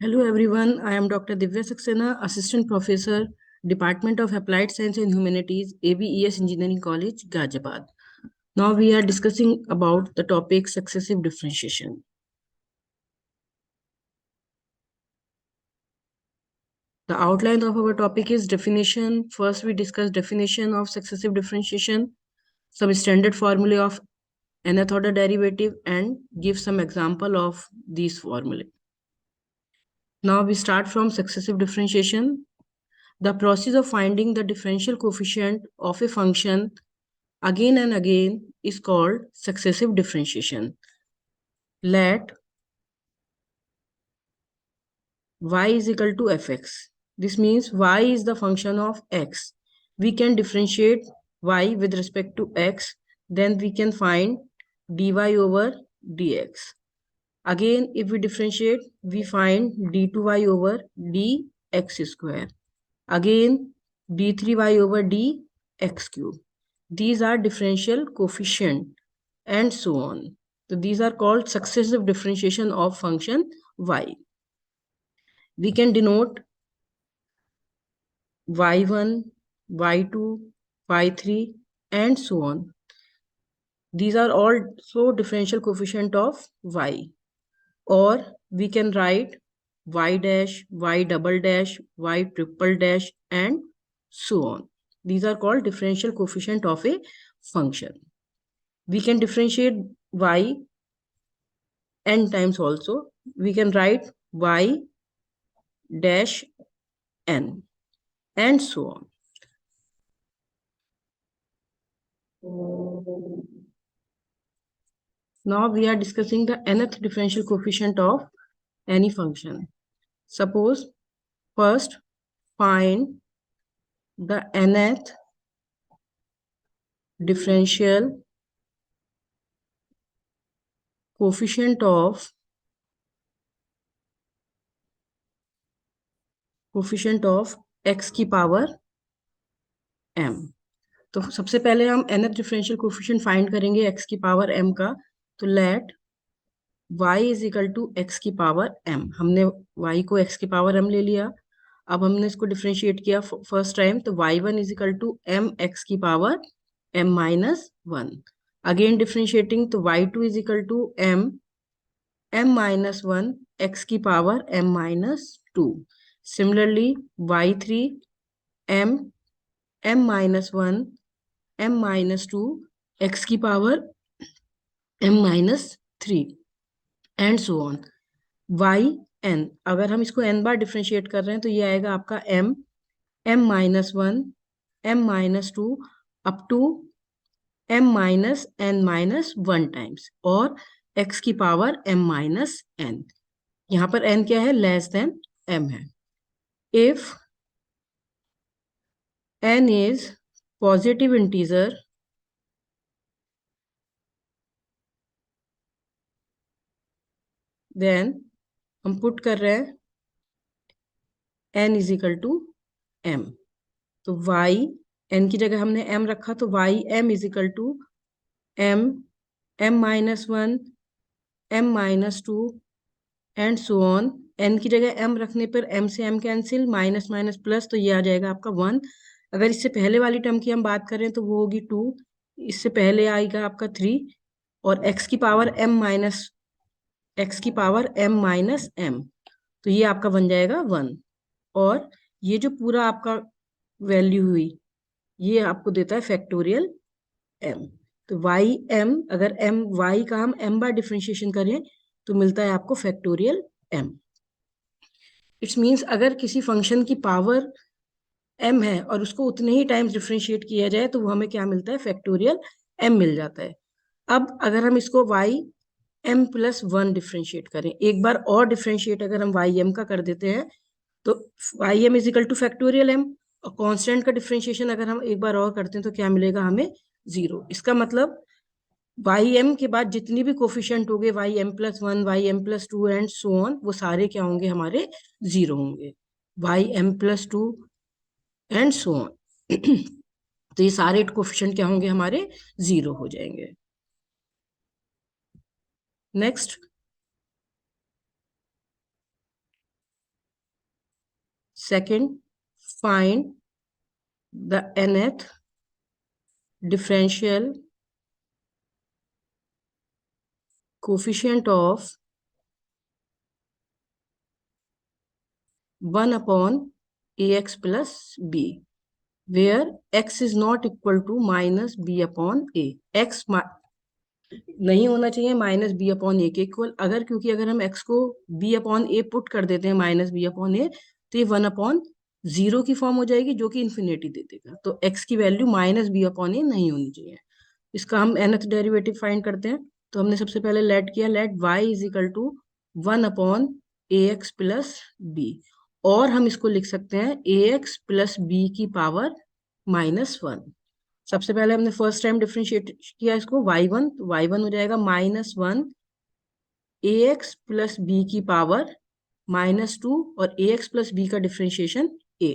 Hello everyone, I am Dr. Divya Saxena, Assistant Professor, Department of Applied Science and Humanities, ABES Engineering College, Ghaziabad. Now we are discussing about the topic successive differentiation. The outline of our topic is definition. First we discuss definition of successive differentiation, some standard formulae of nth order derivative and give some example of these formulae. Now we start from successive differentiation. The process of finding the differential coefficient of a function again and again is called successive differentiation. Let y is equal to fx. This means y is the function of x. We can differentiate y with respect to x. Then we can find dy over dx. Again, if we differentiate, we find d2y over dx square. Again, d3y over dx cube. These are differential coefficient and so on. So these are called successive differentiation of function y. We can denote y1, y2, y3 and so on. These are also differential coefficient of y. Or we can write y dash, y double dash, y triple dash and so on. These are called differential coefficient of a function. We can differentiate y n times also. We can write y dash n and so on. Now we are discussing the nth differential coefficient of any function. Suppose first find the nth differential coefficient of x की power m. तो सबसे पहले हम nth differential coefficient find करेंगे x की power m का. तो let y is equal to x की पावर m. हमने y को x की पावर m ले लिया. अब हमने इसको डिफरेंशिएट किया फर्स्ट टाइम. तो y1 is equal to m x की power m minus 1. Again differentiating. तो y2 is equal to m minus 1 x की power m minus 2. Similarly, y3 m minus 1 m minus 2 x की power m minus 3 and so on. yn, अगर हम इसको n बार differentiate कर रहे हैं तो ये आएगा आपका m minus 1 m minus 2 up to m minus n minus 1 times और x की पावर m minus n. यहाँ पर n क्या है? लेस देन m है. If n is positive integer, then हम पुट कर रहे हैं n is equal to m. तो y n की जगह हमने m रखा तो y m is equal to m minus 1 m minus 2 and so on. n की जगह m रखने पर m से m cancel, minus minus plus, तो ये आ जाएगा आपका 1. अगर इससे पहले वाली टर्म की हम बात करें तो वो होगी 2. इससे पहले आएगा आपका 3 और x की पावर m माइनस m. तो ये आपका बन जाएगा 1. और ये जो पूरा आपका वैल्यू हुई ये आपको देता है फैक्टोरियल m. तो y m, अगर m y का हम m बार डिफरेंशिएशन करें तो मिलता है आपको फैक्टोरियल m. इट्स मीन्स अगर किसी फंक्शन की पावर m है और उसको उतने ही टाइम्स डिफरेंशिएट किया जाए तो वो हमें क्या मिलता है? फैक्टोरियल m मिल जाता है. अब अगर हम इसको y m प्लस 1 डिफरेंशिएट करें, एक बार और डिफरेंशिएट अगर हम y m का कर देते हैं तो y m is equal two factorial m. और कांस्टेंट का डिफरेंशिएशन अगर हम एक बार और करते हैं तो क्या मिलेगा हमें? 0. इसका मतलब वाई एम के बाद जितनी भी कोफिशिएंट होंगे y m plus 1 y m plus 2 and so on, वो सारे क्या होंगे? हमारे 0 होंगे. Y m plus 2 and so on. तो ये सारे कोफिशिएंट क्या होंगे? हमारे 0 हो जाएंगे. Next, second, find the nth differential coefficient of 1 upon ax plus b where x is not equal to minus b upon a. x नहीं होना चाहिए माइनस बी अपॉन ए के इक्वल, अगर क्योंकि अगर हम x को b अपॉन ए पुट कर देते हैं माइनस बी अपॉन ए, तो ये 1 अपॉन 0 की फॉर्म हो जाएगी जो कि इन्फिनिटी दे देगा। तो x की वैल्यू माइनस बी अपॉन ए नहीं होनी चाहिए। इसका हम nth डेरिवेटिव फाइंड करते हैं। तो हमने सबसे पहले लेट किया, let y is equal to 1 upon a x plus b, और हम इसको लिख सकते हैं ए एक्स प्लस बी की पावर -1। सबसे पहले हमने फर्स्ट टाइम डिफरेंशिएट किया इसको y1, तो y1 हो जाएगा -1 ए एक्स प्लस बी की पावर -2, और ए एक्स प्लस बी का डिफरेंशिएशन a।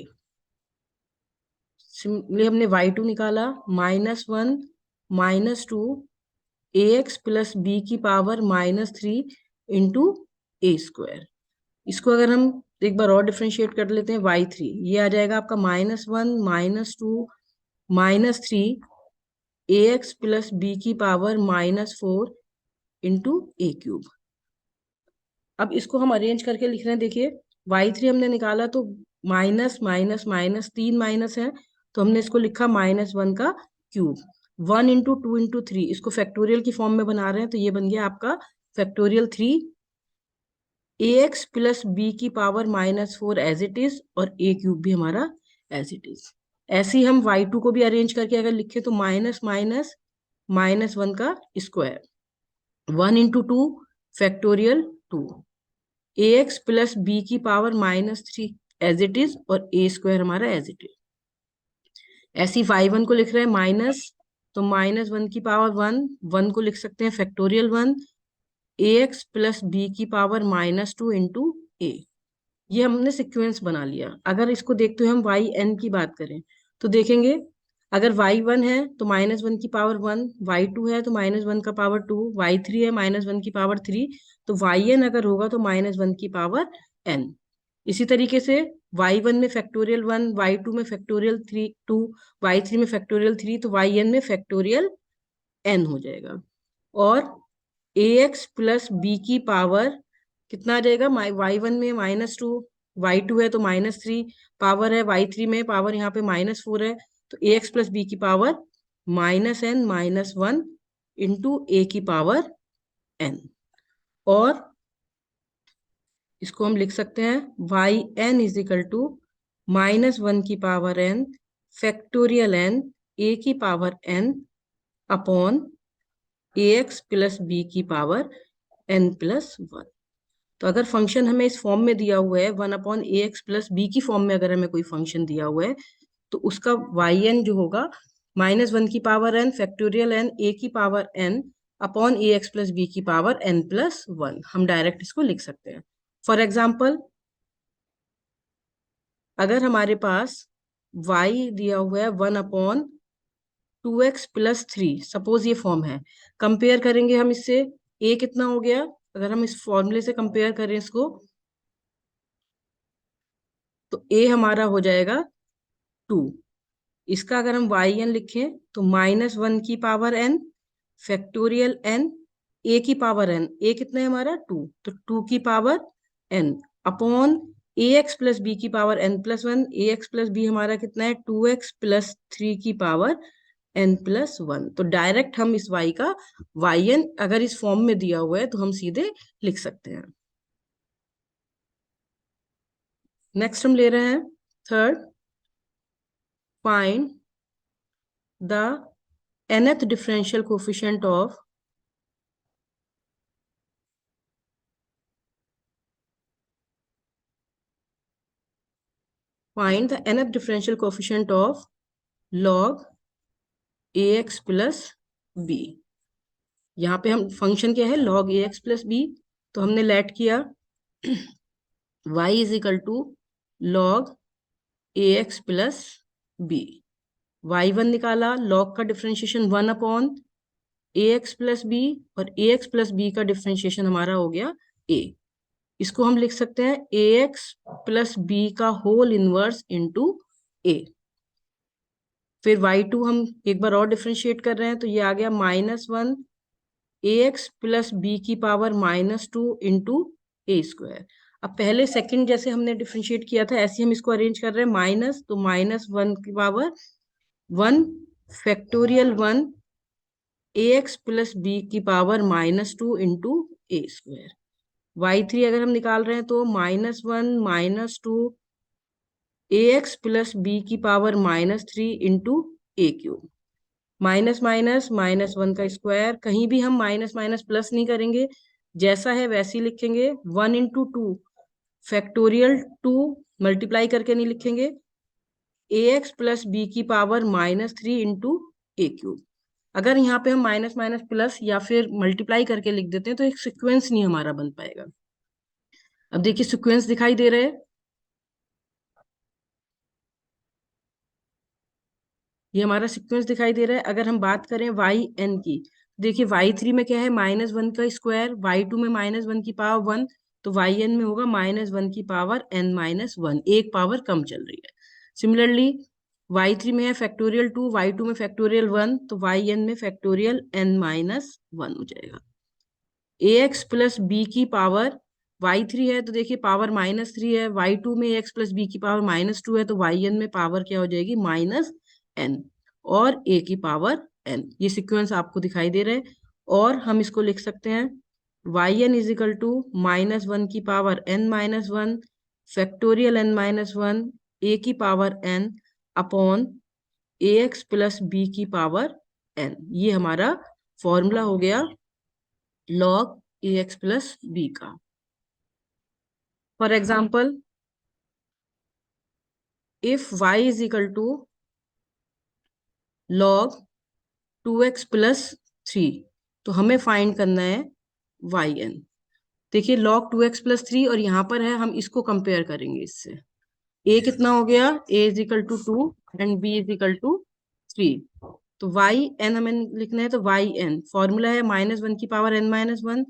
सिंपली हमने y2 निकाला, -1 -2 ए एक्स प्लस बी की पावर -3 इंटू ए स्क्वायर। इसको अगर हम एक बार और डिफ्रेंशिएट कर लेते हैं, y3 ये आ जाएगा आपका -1 -2 -3 ए एक्स प्लस बी की पावर -4 इंटू ए क्यूब। अब इसको हम अरेंज करके लिख रहे हैं। देखिए y3 हमने निकाला तो माइनस माइनस माइनस, 3 माइनस है, तो हमने इसको लिखा -1 का क्यूब। 1 इंटू 2 इंटू 3, इसको फैक्टोरियल की फॉर्म में बना रहे हैं, तो ये बन गया आपका फैक्टोरियल 3 ए एक्स प्लस बी की पावर -4 एज इट इज, और ए क्यूब भी हमारा एज इट इज। ऐसे ही हम y2 को भी अरेंज करके अगर लिखे तो माइनस माइनस -1 का स्क्वायर, 1 इंटू 2 फैक्टोरियल 2 ए एक्स प्लस बी की पावर -3 एज इट इज, और ए स्क्वायर हमारा एज इट इज। ऐसी y1 को लिख रहे हैं माइनस, तो -1 की पावर 1 को लिख सकते हैं फैक्टोरियल 1 ए एक्स प्लस बी की पावर -2 इंटू ए। ये हमने सिक्वेंस बना लिया। अगर इसको देखते हुए हम वाई एन की बात करें तो देखेंगे, अगर y1 है तो -1 की पावर 1, y2 है तो -1 का पावर 2, y3 है -1 की पावर 3, तो yn अगर होगा तो -1 की पावर n। इसी तरीके से y1 में फैक्टोरियल 1, y2 में फैक्टोरियल 3 2, y3 में फैक्टोरियल 3, तो yn में फैक्टोरियल n हो जाएगा। और ax प्लस बी की पावर कितना आ जाएगा, y1 में -2, y2 है तो -3, पावर है y3 में, पावर यहाँ पे -4 है, तो ax प्लस बी की पावर -n-1 इंटू ए की पावर n। और इसको हम लिख सकते हैं yn इज इक्वल टू -1 की power n factorial n a की power n upon ax plus b की पावर n+1। तो अगर फंक्शन हमें इस फॉर्म में दिया हुआ है 1 upon a x plus b की फॉर्म में, अगर हमें कोई फंक्शन दिया हुआ है, तो उसका yn जो होगा -1 की power n factorial n a की power n upon a x plus b की पावर n+1। हम डायरेक्ट इसको लिख सकते हैं। फॉर एग्जाम्पल, अगर हमारे पास y दिया हुआ है 1 अपॉन 2x प्लस 3, सपोज ये फॉर्म है, कंपेयर करेंगे हम इससे, a कितना हो गया, अगर हम इस फॉर्मूले से कंपेयर करें इसको, तो a हमारा हो जाएगा 2। इसका अगर हम yn लिखें तो -1 की power n factorial n a की पावर n, a कितना है हमारा 2, तो 2 की power n upon a x plus b की पावर n+1, ए एक्स प्लस बी हमारा कितना है 2x प्लस 3 की पावर n+1। तो डायरेक्ट हम इस y का yn अगर इस फॉर्म में दिया हुआ है तो हम सीधे लिख सकते हैं। नेक्स्ट हम ले रहे हैं third, find the nth differential coefficient of log ax plus b। यहाँ पे हम फंक्शन क्या है, log ax प्लस b, तो हमने लेट किया y is equal to log ax plus b। y1 निकाला, log का differentiation 1 upon ax plus b, और ax प्लस b का डिफ्रेंशिएशन हमारा हो गया a। इसको हम लिख सकते हैं ax प्लस बी का होल इनवर्स इंटू ए। फिर y2 हम एक बार और डिफ्रेंशिएट कर रहे हैं, तो ये आ गया -1 ax प्लस बी की पावर -2 इंटू ए स्क्वायर। अब पहले सेकंड जैसे हमने डिफ्रेंशिएट किया था, ऐसे हम इसको अरेंज कर रहे हैं, माइनस तो -1 की power 1 factorial 1 ax plus b की power -2 into a square. y3 अगर हम निकाल रहे हैं तो -1 -2 ax प्लस बी की पावर -3 इंटू ए क्यूब। माइनस माइनस -1 का स्क्वायर, कहीं भी हम माइनस माइनस प्लस नहीं करेंगे, जैसा है वैसे ही लिखेंगे। 1 इंटू 2 फैक्टोरियल 2 मल्टीप्लाई करके नहीं लिखेंगे। ax प्लस बी की पावर -3 इंटू ए क्यूब। अगर यहाँ पे हम माइनस माइनस प्लस या फिर मल्टीप्लाई करके लिख देते हैं तो एक सीक्वेंस नहीं हमारा बन पाएगा। अब देखिए सीक्वेंस दिखाई दे रहे हैं, ये हमारा सीक्वेंस दिखाई दे रहा है। अगर हम बात करें वाई एन की, देखिए y3 में क्या है, -1 का स्क्वायर, y2 में -1 की पावर 1, तो yn में होगा -1 की पावर n-1, एक पावर कम चल रही है। सिमिलरली y3 में है फैक्टोरियल 2, y2 में फैक्टोरियल 1, तो yn में फैक्टोरियल n-1 हो जाएगा। ax प्लस बी की पावर y3 है, तो देखिए पावर -3 है, y2 में ax प्लस बी की पावर -2 है, तो yn में पावर क्या हो जाएगी, -n, और a की पावर n। ये सीक्वेंस आपको दिखाई दे रहा है। और हम इसको लिख सकते हैं yn इज इक्वल टू -1 की power n-1 factorial n-1 a की power n upon ax plus b की पावर n। ये हमारा फॉर्मूला हो गया log ax प्लस बी का। For example, if y is equal to log 2x plus 3, तो हमें फाइंड करना है yn। देखिए log 2x प्लस 3 और यहाँ पर है, हम इसको कंपेयर करेंगे इससे। a कितना हो गया, a is equal to 2 and b is equal to 3, तो yn हमें लिखना है, तो yn फॉर्मूला है -1 की पावर n-1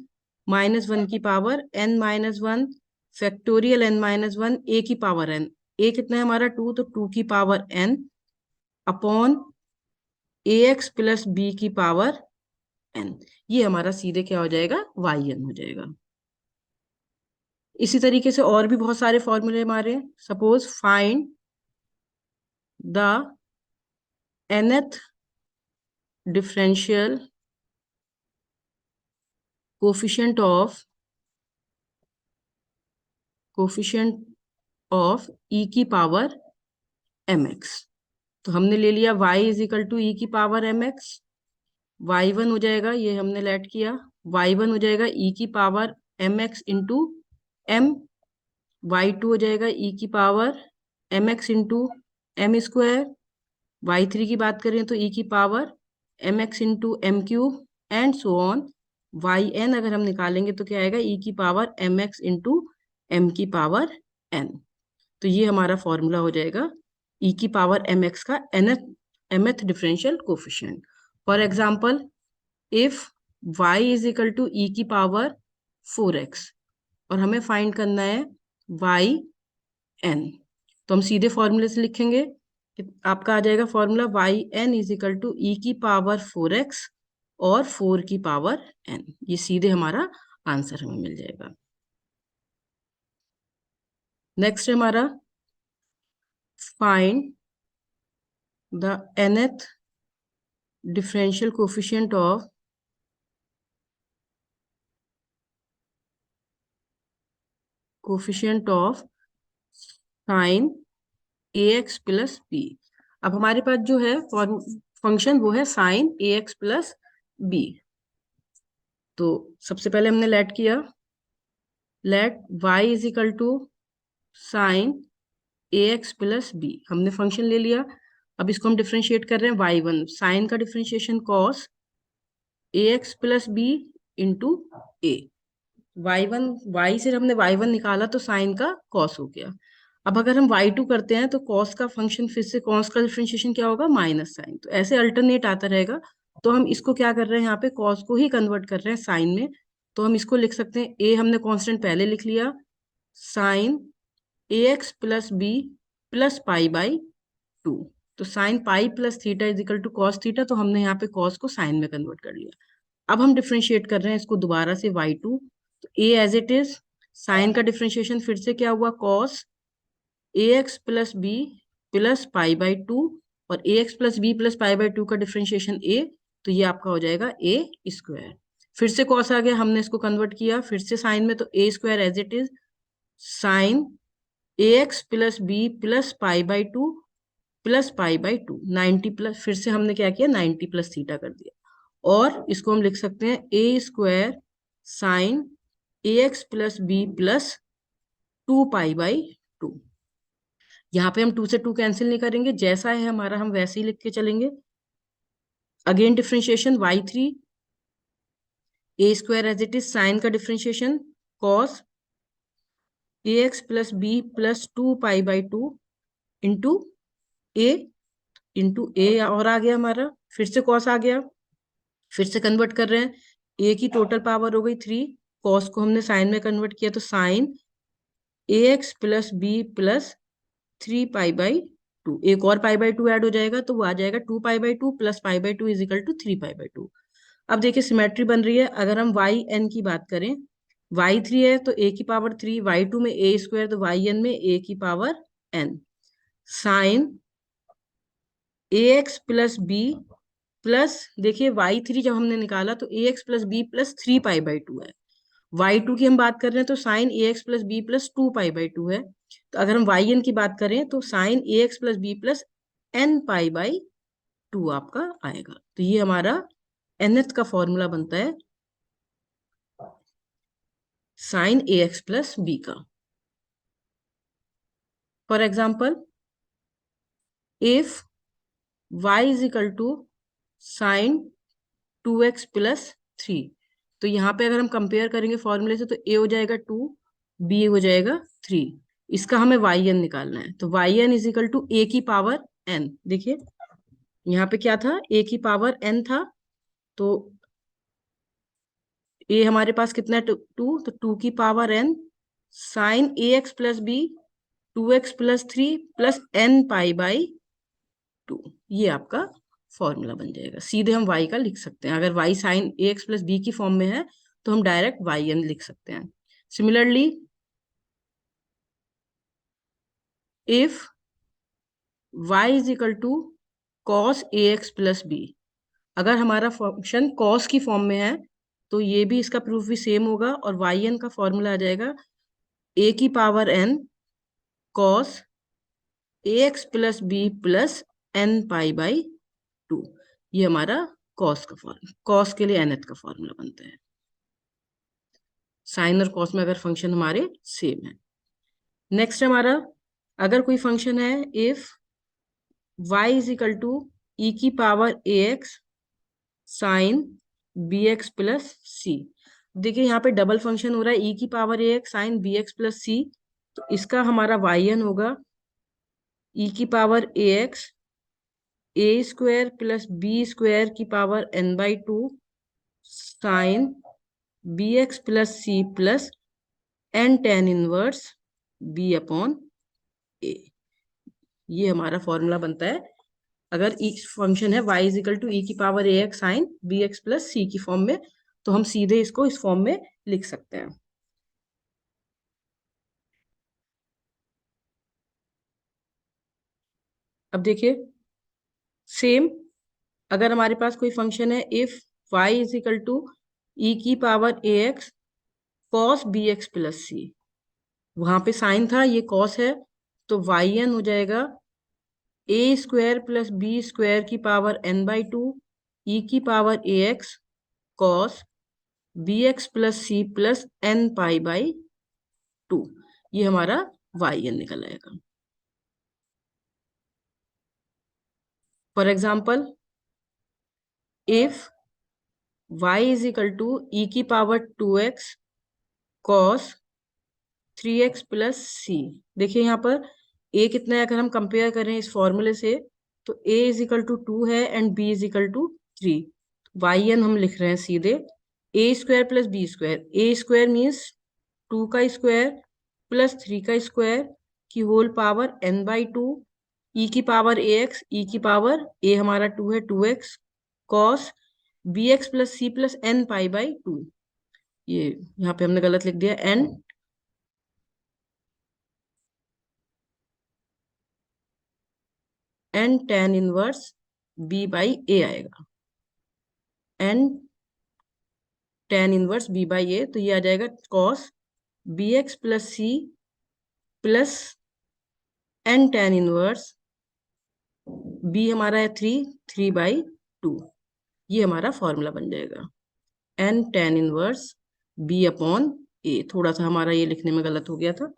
-1 की power n-1 factorial n-1 a की पावर n। a कितना है हमारा 2, तो 2 की power n upon ax plus b की पावर n। ये हमारा सीधे क्या हो जाएगा, yn हो जाएगा। इसी तरीके से और भी बहुत सारे फॉर्मूले हमारे, suppose find the nth differential coefficient of e की पावर mx। तो हमने ले लिया y is equal to e की पावर mx, y1 हो जाएगा, ये हमने लेट किया, y1 हो जाएगा e की power mx into m, y2 हो जाएगा e की power mx into m square, y3 की बात करें तो e की power mx into m cube and so on. yn अगर हम निकालेंगे तो क्या आएगा, e की पावर mx इंटू m की पावर n। तो ये हमारा फॉर्मूला हो जाएगा e की पावर mx का mth differential coefficient. For example, if y is equal to e की पावर 4x और हमें फाइंड करना है yn, तो हम सीधे फॉर्मूले से लिखेंगे कि आपका आ जाएगा formula yn is equal to e की पावर 4x और 4 की पावर n। ये सीधे हमारा आंसर हमें मिल जाएगा। नेक्स्ट है हमारा find the nth differential coefficient of sine ax plus b। अब हमारे पास जो है फंक्शन वो है साइन ax प्लस b। तो सबसे पहले हमने लेट किया, let y is equal to sine ax plus b, हमने फंक्शन ले लिया। अब इसको हम डिफरेंशिएट कर रहे हैं y1, साइन का differentiation cos ax plus b into a। y1 y से हमने y1 निकाला तो साइन का कॉस हो गया। अब अगर हम y2 करते हैं तो कॉस का फंक्शन फिर से कॉस का डिफरेंशिएशन क्या होगा, माइनस साइन। तो ऐसे अल्टरनेट आता रहेगा। तो हम इसको क्या कर रहे हैं, यहाँ पे कॉस को ही कन्वर्ट कर रहे हैं साइन में। तो हम इसको लिख सकते हैं, ए हमने कांस्टेंट पहले लिख लिया, sine a x plus b plus pi by two. तो sine pi plus theta is equal to cos theta, तो हमने यहाँ पे कॉस को साइन में कन्वर्ट कर लिया। अब हम डिफ्रेंशिएट कर रहे हैं इसको दोबारा से y2, तो a as it is, sine का डिफ्रेंशिएशन फिर से क्या हुआ, cos a x plus b plus pi by two, और a x plus b plus pi by two का डिफ्रेंशिएशन a, तो ये आपका हो जाएगा ए स्क्वायर। फिर से कॉस आ गया, हमने इसको कन्वर्ट किया फिर से साइन में, तो a square as it is, sine a x plus b plus pi by two plus pi by two, 90 plus, फिर से हमने क्या किया, 90 प्लस थीटा कर दिया। और इसको हम लिख सकते हैं a square sine a x plus b plus two pi by two. यहाँ पे हम 2 से 2 कैंसिल नहीं करेंगे, जैसा है हमारा हम वैसे ही लिख के चलेंगे। Again differentiation y3, a square as it is, sine का differentiation cos a x plus b plus two pi by two into a, और आ गया हमारा, फिर से कॉस आ गया, फिर से कन्वर्ट कर रहे हैं, ए की टोटल पावर हो गई 3, कॉस को हमने साइन में कन्वर्ट किया, तो sine a x plus b plus 3 pi by 2, एक और पाई बाई टू ऐड हो जाएगा, तो वो आ जाएगा 2 pi by 2 plus pi by two is equal to 3 pi by 2। अब देखिए सिमेट्री बन रही है, अगर हम वाई एन की बात करें, y3 है तो a की पावर 3, y2 में a स्क्वायर, तो yn में a की power n, sine a x plus b plus, देखिए y3 जब हमने निकाला तो a x plus b plus 3 pi by 2 है, y2 की हम बात कर रहे हैं तो sine a x plus b plus 2 pi by 2 है। तो अगर हम वाई एन की बात करें तो sine a x plus b plus n pi by 2 आपका आएगा। तो ये हमारा nth का फॉर्मूला बनता है sine a x plus b का। For example, if y is equal to sine 2x plus 3, तो यहाँ पे अगर हम कंपेयर करेंगे फॉर्मूले से, तो a हो जाएगा 2, b हो जाएगा 3, इसका हमें yn निकालना है, तो yn is equal to a की पावर n। देखिए यहाँ पे क्या था, a की पावर n था, तो a हमारे पास कितना है, 2, तो 2 की power n sine a x plus b 2x plus 3 plus n pi by 2, ये आपका फॉर्मूला बन जाएगा। सीधे हम y का लिख सकते हैं, अगर y sine a x plus b की फॉर्म में है तो हम डायरेक्ट yn लिख सकते हैं। Similarly, if y is equal to cos a x plus b, अगर हमारा फंक्शन कॉस की फॉर्म में है तो ये भी, इसका प्रूफ भी सेम होगा, और yn का फॉर्मूला आ जाएगा a की power n cos a x plus b plus n pi by 2, ये हमारा कॉस का फॉर्मूला, कॉस के लिए nth का फॉर्मूला बनता है। साइन और कॉस में अगर फंक्शन हमारे सेम है। नेक्स्ट हमारा, अगर कोई फंक्शन है, if y is equal to e की power a x sine b x plus c, देखिए यहाँ पे डबल फंक्शन हो रहा है, ई की power a x sine b x plus c, तो इसका हमारा yn होगा ई की power a x a square plus b square की power n/2 sine b x plus c plus n tan inverse b upon a, ये हमारा formula बनता है अगर ई फंक्शन है y is equal to e की power a x sine b x plus c की form में, तो हम सीधे इसको इस फॉर्म में लिख सकते हैं। अब देखिए सेम, अगर हमारे पास कोई फंक्शन है, if y is equal to e की power a x cos b x plus c, वहां पे साइन था, ये कॉस है, तो yn हो जाएगा a square plus b square की पावर n/2 ई की power a x cos b x plus c plus n pi by 2, ये हमारा yn निकल आएगा। For example, if y is equal to e की power 2x cos 3x plus c, देखिए यहाँ पर a कितना है, अगर हम कंपेयर करें इस फॉर्मूले से, तो a इज इक्वल टू 2 है and b is equal to 3, yn हम लिख रहे हैं सीधे a square plus b square, a square means 2 का स्क्वायर प्लस 3 का स्क्वायर की होल पावर n/2, ई की पावर ए एक्स, ई की पावर ए हमारा 2 है 2x, cos b x plus c plus n pi by 2। ये यहाँ पे हमने गलत लिख दिया, n tan inverse b by a आएगा, n tan inverse b by a, तो ये आ जाएगा cos b x plus c plus n tan inverse b हमारा है 3 3/2। ये हमारा फॉर्मूला बन जाएगा, n tan inverse b upon a. थोड़ा सा हमारा ये लिखने में गलत हो गया था।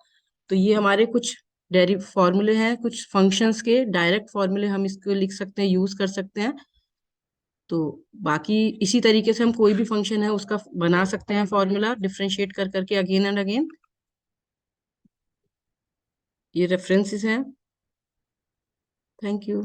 तो ये हमारे कुछ डेरिव फॉर्मूले हैं, कुछ फंक्शंस के डायरेक्ट फॉर्मूले हम इसको लिख सकते हैं, यूज कर सकते हैं। तो बाकी इसी तरीके से हम कोई भी फंक्शन है उसका बना सकते हैं फॉर्मूला, डिफरेंशिएट कर करके अगेन एंड अगेन। ये रेफरेंसेस हैं। Thank you.